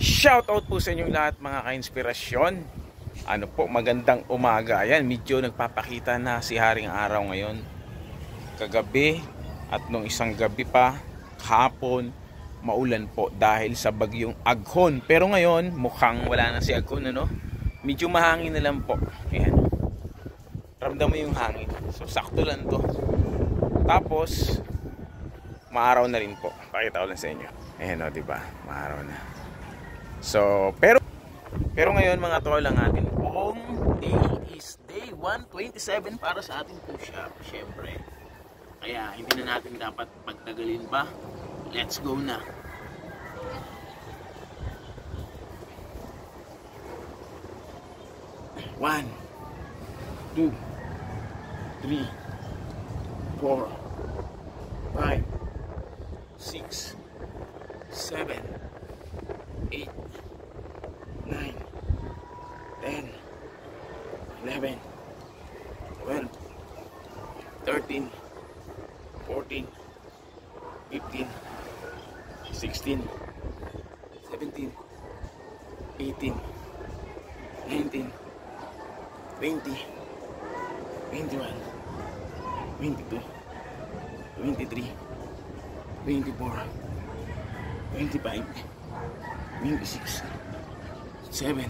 Shoutout po sa inyong lahat mga ka-inspirasyon. Ano po, magandang umaga. Ayan, medyo nagpapakita na si Haring Araw ngayon. Kagabi at nung isang gabi pa, hapon, maulan po dahil sa bagyong Aghon. Pero ngayon, mukhang wala na si Aghon, ano? Medyo mahangin na lang po. Ayan. Ramdam mo yung hangin. So, sakto lang to. Tapos, maaraw na rin po. Pakita ko lang sa inyo. Ayan o, diba? Maaraw na. So, pero ngayon mga tol, ang ating buong day is day 127 para sa ating push-up, syempre. Kaya hindi na natin dapat pagtagalin pa. Let's go na. One, 2, 3, 4, 5, 6, 7, 8, 9, 10, 11, 12, 13, 14, 15, 16, 17, 18, 19, 20, 21, 22, 23, 24, 25, 26, 7,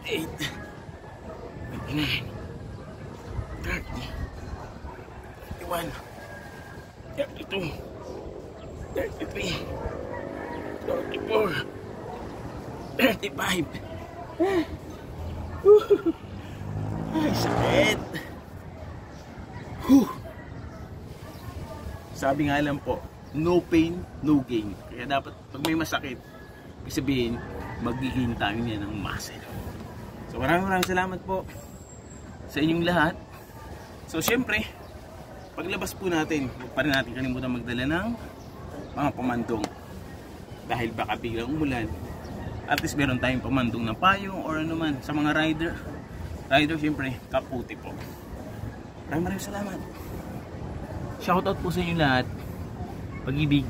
8, 29, 30, 31, 32, 33, 34, 35. Ay, sakit. Sabi nga lang po, no pain, no gain. Kaya dapat pag may masakit, ibig sabihin, magiging tayo niya ng muscle. So maraming salamat po sa inyong lahat. So syempre, paglabas po natin, huwag pa rin natin kalimutan magdala ng mga pamandong. Dahil baka biglang umulan, at least meron tayong pamandong na payong or ano man. Sa mga rider syempre, kaputi po. Maraming salamat. Shoutout po sa inyo lahat. Pag-ibig.